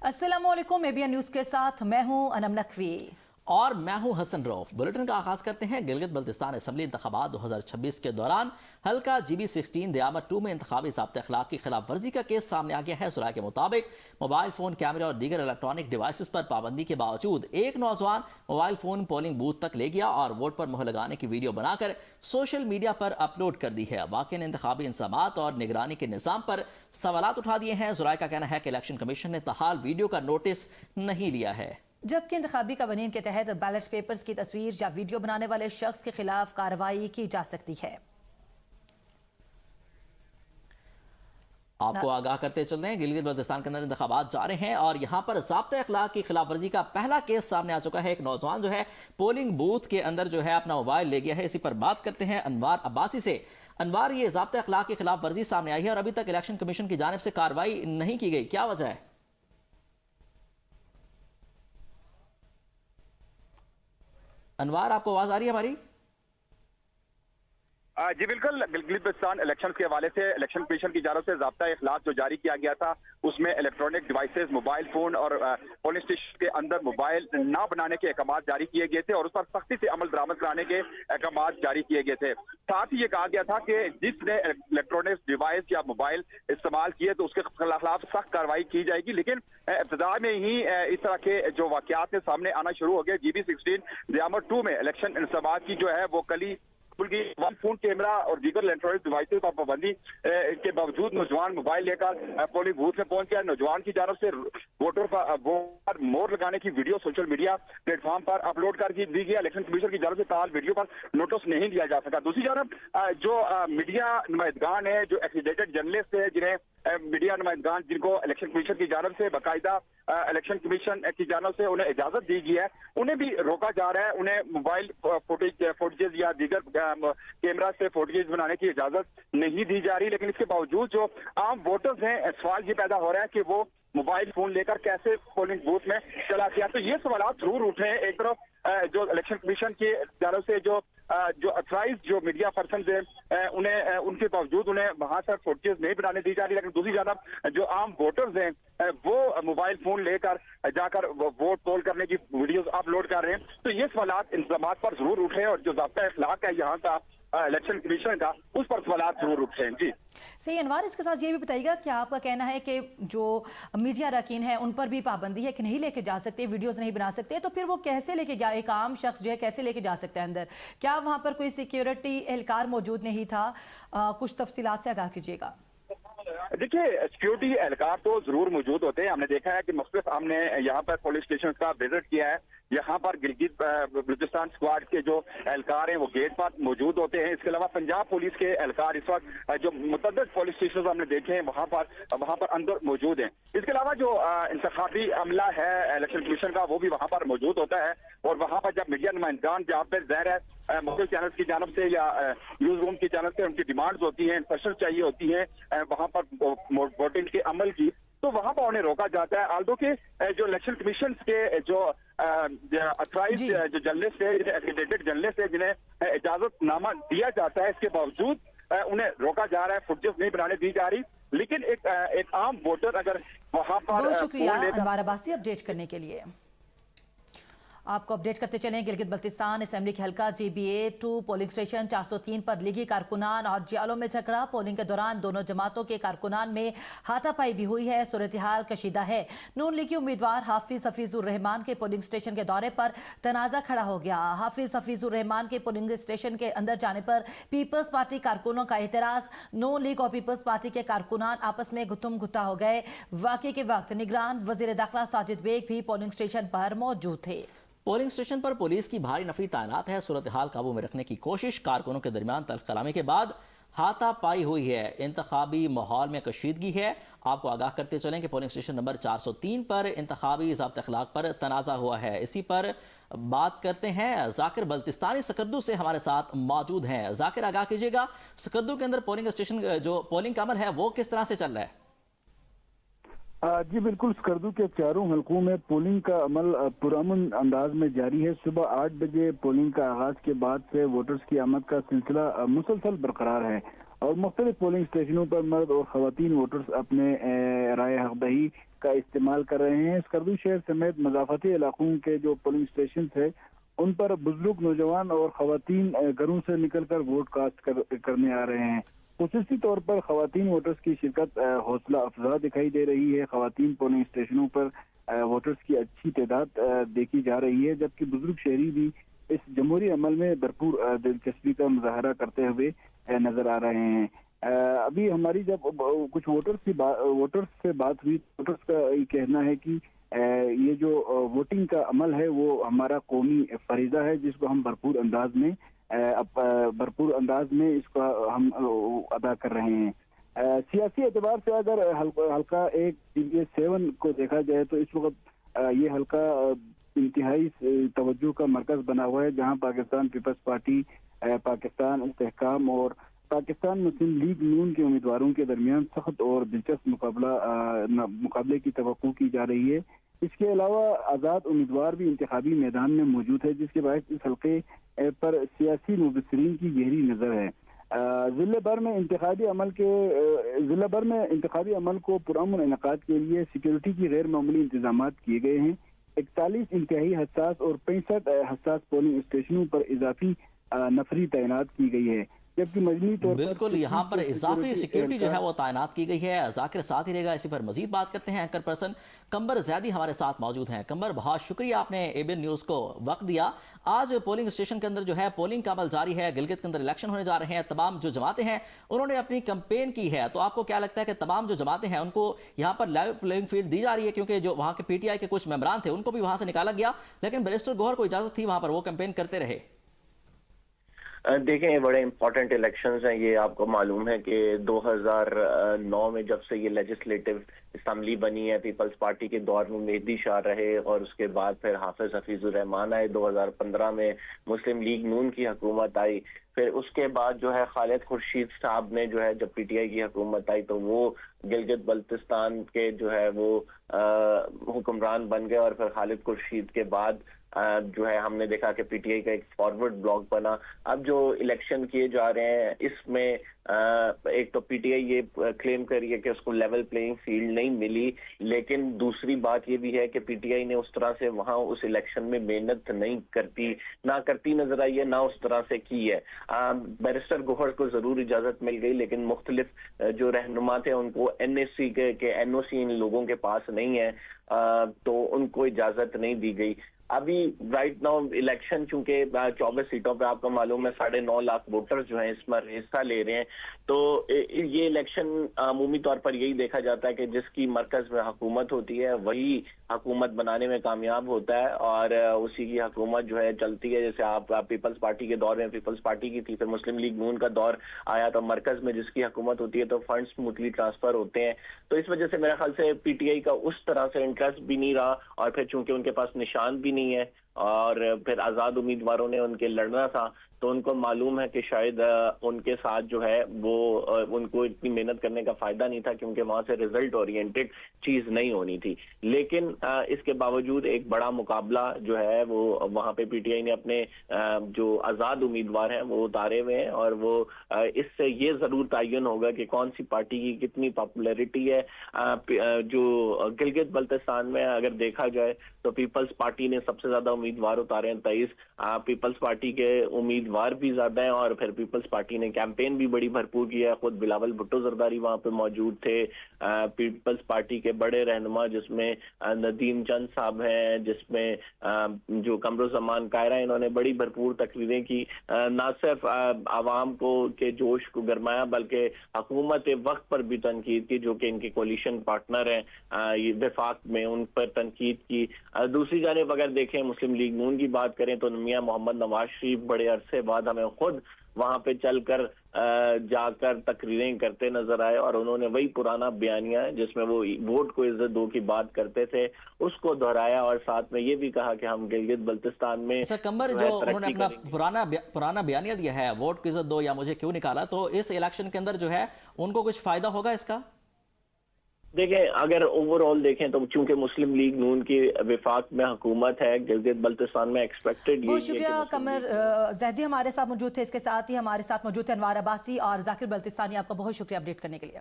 अस्सलामुअलैकुम, ABN news के साथ मैं हूं अनम नकवी और मैं हूं हसन रऊफ। बुलेटिन का आगाज करते हैं। गिलगित बल्तिस्तान असम्बली इंतखाबात 2026 के दौरान हल्का GB16 दयामत 2 में इंतखाबी ज़ाब्ते अखलाक की खिलाफ वर्जी का केस सामने आ गया है। सुराह के मुताबिक मोबाइल फ़ोन, कैमरे और दीगर इलेक्ट्रॉनिक डिवाइसेस पर पाबंदी के बावजूद एक नौजवान मोबाइल फ़ोन पोलिंग बूथ तक ले गया और वोट पर मुहर लगाने की वीडियो बनाकर सोशल मीडिया पर अपलोड कर दी है। वाक़ई ने इंतखाबी इंतज़ामात और निगरानी के निज़ाम पर सवालात उठा दिए हैं। ज़राए का कहना है कि इलेक्शन कमीशन ने ताहाल वीडियो का नोटिस नहीं लिया है, जबकि इंतखाबी कवानीन के तहत बैलेट पेपर्स की तस्वीर या वीडियो बनाने वाले शख्स के खिलाफ कार्रवाई की जा सकती है। आपको आगाह करते चलते हैं, गिलगित बल्तिस्तान के अंदर इंतखाबात जा रहे हैं और यहाँ पर ज़ाब्ते अखलाक की खिलाफ वर्जी का पहला केस सामने आ चुका है। एक नौजवान जो है पोलिंग बूथ के अंदर जो है अपना मोबाइल ले गया है। इसी पर बात करते हैं अनवार अब्बासी से। अनवार, ये ज़ाब्ते अखलाक की खिलाफ वर्जी सामने आई है और अभी तक इलेक्शन कमीशन की जानिब से कार्रवाई नहीं की गई, क्या वजह है? अनवार, आपको आवाज आ रही है हमारी? जी बिल्कुल। गिलगित बल्तिस्तान इलेक्शन के हवाले से इलेक्शन कमीशन की जानिब से ज़ाब्ता इखलाक जो जारी किया गया था, उसमें इलेक्ट्रॉनिक डिवाइसेस, मोबाइल फोन और पोलिंग स्टेशन के अंदर मोबाइल ना बनाने के अहकाम जारी किए गए थे और उस पर सख्ती से अमल दरामद कराने के अहकाम जारी किए गए थे। साथ ही ये कहा गया था कि जिसने इलेक्ट्रॉनिक डिवाइस या मोबाइल इस्तेमाल किए तो उसके खिलाफ सख्त कार्रवाई की जाएगी। लेकिन इब्तिदा में ही इस तरह के जो वाकयात सामने आना शुरू हो गए। GB16 दयामत 2 में इलेक्शन इंतखाबात की जो है वो कली वन फोन, कैमरा और दीगर इलेक्ट्रॉनिक डिवाइसेस पर पाबंदी के बावजूद नौजवान मोबाइल लेकर पोलिंग बूथ में पहुंच गया। नौजवान की जानब से वोटर पर मोहर लगाने की वीडियो सोशल मीडिया प्लेटफॉर्म पर अपलोड कर दी गई। इलेक्शन कमीशन की जानब से ताल वीडियो पर नोटिस नहीं दिया जा सका। दूसरी जानब जो मीडिया नुमाइंदगान है, जो एक्रीडेटेड जर्नलिस्ट है, जिन्हें मीडिया नुमाइंदगान जिनको इलेक्शन कमीशन की जानब से बाकायदा इलेक्शन कमीशन की जानब से उन्हें इजाजत दी गई है, उन्हें भी रोका जा रहा है। उन्हें मोबाइल फुटेज या दीगर कैमरा से फुटेज बनाने की इजाजत नहीं दी जा रही। लेकिन इसके बावजूद जो आम वोटर्स हैं, सवाल ये पैदा हो रहा है कि वो मोबाइल फोन लेकर कैसे पोलिंग बूथ में चला गया। तो ये सवाल जरूर उठे हैं। एक तरफ जो इलेक्शन कमीशन की जानब से जो अथराइज जो मीडिया पर्सन है उन्हें उनके बावजूद उन्हें वहां पर फुटेज नहीं बनाने दी जा रही, लेकिन दूसरी जानब जो आम वोटर्स हैं वो मोबाइल फोन लेकर जाकर वोट पोल करने की वीडियोस अपलोड कर रहे हैं। तो ये सवालात इंतजामात पर जरूर उठे और जो ज़ाब्ता इखलाक है यहाँ का इलेक्शन कमीशन का, उस पर सवालात जरूर उठे हैं। जी सही। अनवार, इसके साथ ये भी बताइएगा कि आपका कहना है कि जो मीडिया अरकान है उन पर भी पाबंदी है कि नहीं लेके जा सकते, वीडियोस नहीं बना सकते, तो फिर वो कैसे लेके गया, एक आम शख्स जो है कैसे लेके जा सकता है अंदर? क्या वहां पर कोई सिक्योरिटी एहलकार मौजूद नहीं था? कुछ तफसीलात से आगाह कीजिएगा। देखिए, सिक्योरिटी एहलकार तो जरूर मौजूद होते हैं। हमने देखा है कि मुख्तलिफ हमने यहाँ पर पुलिस स्टेशन का विजिट किया है। यहाँ पर गिलगित बल्तिस्तान स्क्वाड के जो एहलकार हैं वो गेट पर मौजूद होते हैं। इसके अलावा पंजाब पुलिस के एहलकार इस वक्त जो मुतअद्दिद पुलिस स्टेशन हमने देखे हैं वहाँ पर अंदर मौजूद हैं। इसके अलावा जो इंतखाबी अमला है इलेक्शन कमीशन का, वो भी वहाँ पर मौजूद होता है। और वहाँ पर जब मीडिया नुमाइंदगान जहाँ पर ज़ाहिर है मोबाइल चैनल की जानब से या न्यूज रूम की जानब से उनकी डिमांड्स होती हैं, इंस्ट्रक्शन चाहिए होती है वहाँ पर वोटिंग के अमल की, तो वहां पर उन्हें रोका जाता है। आल्दो के जो इलेक्शन कमीशन के जो अथराइज जो जर्नलिस्ट है, एक्रीडेटेड जर्नलिस्ट है, जिन्हें इजाजत नामा दिया जाता है, इसके बावजूद उन्हें रोका जा रहा है, फुटेज नहीं बनाने दी जा रही। लेकिन एक आम वोटर अगर वहां पर बहुत शुक्रिया अनवार अब्बासी अपडेट करने के लिए। आपको अपडेट करते चलें। गिलगित बल्तिस्तान असेंबली के हल्का GB2 पोलिंग स्टेशन 403 पर लीगी कारकुनान और जियालों में झगड़ा। पोलिंग के दौरान दोनों जमातों के कारकुनान में हाथापाई भी हुई है। सूरत हाल कशीदा है। नून लीगी उम्मीदवार हाफिज हफीजुर रहमान के पोलिंग स्टेशन के दौरे पर तनाजा खड़ा हो गया। हाफिज हफीजुर रहमान के पोलिंग स्टेशन के अंदर जाने पर पीपल्स पार्टी कारकुनों का एतराज। नून लीग और पीपल्स पार्टी के कारकुनान आपस में गुत्थम गुत्ता हो गए। वाकये के वक्त निगरान वजीर दाखिला साजिद बेग भी पोलिंग स्टेशन पर मौजूद थे। पोलिंग स्टेशन पर पुलिस की भारी नफरी तैनात है। सूरत हाल काबू में रखने की कोशिश। कारकुनों के दरमियान तल्ख कलामी के बाद हाथापाई हुई है। इंतखाबी माहौल में कशीदगी है। आपको आगाह करते चलें कि पोलिंग स्टेशन नंबर 403 पर इंतखाबी ज़ाब्ते अखलाक पर तनाज़ा हुआ है। इसी पर बात करते हैं। जाकिर बल्तिस्तानी सकद्दू से हमारे साथ मौजूद हैं। जाकिर, आगाह कीजिएगा, सकद्दू के अंदर पोलिंग स्टेशन जो पोलिंग का अमल है वो किस तरह से चल रहा है? जी बिल्कुल, स्कर्दू के चारों हलकों में पोलिंग का अमल पुरअमन अंदाज में जारी है। सुबह 8 बजे पोलिंग का आगाज के बाद से वोटर्स की आमद का सिलसिला मुसलसल बरकरार है और मुख्तलिफ पोलिंग स्टेशनों पर मर्द और ख़वातीन वोटर्स अपने राय हक़दही का इस्तेमाल कर रहे हैं। स्कर्दू शहर समेत मज़ाफ़ती इलाकों के जो पोलिंग स्टेशन है उन पर बुजुर्ग, नौजवान और ख़वातीन घरों से निकलकर वोट कास्ट करने आ रहे हैं। खुसूसी तौर पर ख़वातीन वोटर्स की शिरकत हौसला अफजा दिखाई दे रही है। ख़वातीन पोलिंग स्टेशनों पर वोटर्स की अच्छी तादाद देखी जा रही है, जबकि बुजुर्ग शहरी भी इस जमहूरी अमल में भरपूर दिलचस्पी का मुजाहरा करते हुए नजर आ रहे हैं। अभी हमारी जब कुछ वोटर्स से बात हुई, वोटर्स का ये कहना है कि ये जो वोटिंग का अमल है वो हमारा कौमी फरीजा है, जिसको हम भरपूर अंदाज में इसको हम अदा कर रहे हैं। सियासी एतबार से अगर हल्का 1 GBA7 को देखा जाए तो इस वक्त ये हल्का इंतहाई तवज्जो का मरकज बना हुआ है, जहां पाकिस्तान पीपल्स पार्टी, पाकिस्तान इस्तेहकाम और पाकिस्तान मुस्लिम लीग नून के उम्मीदवारों के दरमियान सख्त और दिलचस्प मुकाबले की तवक्को की जा रही है। इसके अलावा आज़ाद उम्मीदवार भी इंतखाबी मैदान में मौजूद है, जिसके बायस इस हल्के पर सियासी मुबसरीन की गहरी नज़र है। ज़िले भर में इंतखाबी अमल को पुरअमन इनेकाद के लिए सिक्योरिटी की गैर मामूली इंतजामात किए गए हैं। 41 इंतहाई हसास और 65 हसास पोलिंग स्टेशनों पर इजाफी नफरी तैनात की गई है, जबकि मजमूई तौर पर बिल्कुल यहाँ पर इजाफी सिक्योरिटी जो है वो तैनात की गई है। जाकिर साथ ही रहेगा, इसी पर मजीद बात करते हैं। एंकर पर्सन कंबर ज़ैदी हमारे साथ मौजूद हैं। कंबर, बहुत शुक्रिया आपने एबीएन न्यूज़ को वक्त दिया। आज पोलिंग स्टेशन के अंदर जो है पोलिंग का अमल जारी है, गिलगित के अंदर इलेक्शन होने जा रहे हैं। तमाम जो जमातें हैं उन्होंने अपनी कैंपेन की है, तो आपको क्या लगता है कि तमाम जो जमातें हैं उनको यहाँ पर लाइव प्लेइंग फील्ड दी जा रही है? क्योंकि जो वहाँ के PTI के कुछ मेंबरान थे उनको भी वहाँ से निकाला गया, लेकिन बैरिस्टर गौहर को इजाजत थी वहाँ पर वो कैंपेन करते रहे। देखें, ये बड़े इंपॉर्टेंट इलेक्शंस हैं। ये आपको मालूम है कि 2009 में जब से ये लेजिस्लेटिव असम्बली बनी है, पीपल्स पार्टी के दौर में मेहदी शाह रहे और उसके बाद फिर हाफिज हफीजुर रहमान आए। 2015 में मुस्लिम लीग नून की हुकूमत आई। फिर उसके बाद जो है खालिद खुर्शीद साहब ने जो है जब PTI की हुकूमत आई तो वो गिलगित बल्तिस्तान के जो है वो हुक्मरान बन गए। और फिर खालिद खुर्शीद के बाद जो है हमने देखा कि PTI का एक फॉरवर्ड ब्लॉक बना। अब जो इलेक्शन किए जा रहे हैं इसमें एक तो PTI ये क्लेम कर रही है कि उसको लेवल प्लेइंग फील्ड नहीं मिली, लेकिन दूसरी बात ये भी है कि PTI ने उस तरह से वहां उस इलेक्शन में मेहनत नहीं करती नजर आई है, ना उस तरह से की है। बैरिस्टर गौहर को जरूर इजाजत मिल गई, लेकिन मुख्तलिफ जो रहनुमा थे उनको NSC के NOC इन लोगों के पास नहीं है, तो उनको इजाजत नहीं दी गई। अभी राइट नाउ इलेक्शन चूंकि 24 सीटों पे आपको मालूम है 9.5 लाख वोटर्स जो हैं इसमें हिस्सा ले रहे हैं, तो ये इलेक्शन अमूमी तौर पर यही देखा जाता है कि जिसकी मरकज में हुकूमत होती है वही हुकूमत बनाने में कामयाब होता है और उसी की हुकूमत जो है चलती है। जैसे आप पीपल्स पार्टी के दौर में पीपल्स पार्टी की थी, फिर मुस्लिम लीग नून का दौर आया तो मरकज में जिसकी हुकूमत होती है तो फंड स्मूथली ट्रांसफर होते हैं। तो इस वजह से मेरे ख्याल से PTI का उस तरह से इंटरेस्ट भी नहीं रहा, और फिर चूंकि उनके पास निशान भी नहीं है और फिर आज़ाद उम्मीदवारों ने उनके लड़ना था, तो उनको मालूम है कि शायद उनके साथ जो है वो उनको इतनी मेहनत करने का फायदा नहीं था, क्योंकि वहां से रिजल्ट ओरिएंटेड चीज नहीं होनी थी। लेकिन इसके बावजूद एक बड़ा मुकाबला जो है वो वहां पे PTI ने अपने जो आज़ाद उम्मीदवार हैं वो उतारे हुए हैं, और वो इससे ये जरूर तयन होगा कि कौन सी पार्टी की कितनी पॉपुलैरिटी है। जो गिलगित बल्तिस्तान में अगर देखा जाए तो पीपल्स पार्टी ने सबसे ज्यादा उम्मीदवार उतारे हैं 23। पीपल्स पार्टी के उम्मीदवार भी ज्यादा हैं, और फिर पीपल्स पार्टी ने कैंपेन भी बड़ी भरपूर किया है। खुद बिलावल भुट्टो जरदारी वहां पे मौजूद थे। पीपल्स पार्टी के बड़े रहनुमा जिसमें नदीम चंद साहब हैं, जिसमें जो कमरुज़्ज़मान कायरा, इन्होंने बड़ी भरपूर तकरीरें की, न सिर्फ आवाम को के जोश को गरमाया बल्कि हुकूमत वक्त पर भी तनकीद की, जो कि इनके कोलिशन पार्टनर हैं वफाक में, उन पर तनकीद की। दूसरी जानिब अगर देखें मुस्लिम लीग नून की बात करें तो मियां मोहम्मद नवाज शरीफ बड़े अरसे बाद हमें खुद वहां पे चलकर जाकर तकरीरें करते नजर आए, और उन्होंने वही पुराना बयानिया जिसमें वो वोट को इज्जत दो की बात करते थे उसको दोहराया, और साथ में ये भी कहा कि हम गिलगित बल्तिस्तान में कंबर जो उन्होंने अपना पुराना बयानिया दिया है, वोट की इज्जत दो या मुझे क्यों निकाला, तो इस इलेक्शन के अंदर जो है उनको कुछ फायदा होगा इसका? دیکھیں اگر اوور آل دیکھیں تو چونکہ مسلم لیگ نون کی وفاق میں حکومت ہے گلگت بلتستان میں ایکسپیکٹڈ بہت شکریہ قمر زیدی ہمارے ساتھ موجود تھے، اس کے ساتھ ہی ہمارے ساتھ موجود تھے انوار عباسی اور ذاکر بلتستانی، آپ کا بہت شکریہ اپڈیٹ کرنے کے لیے۔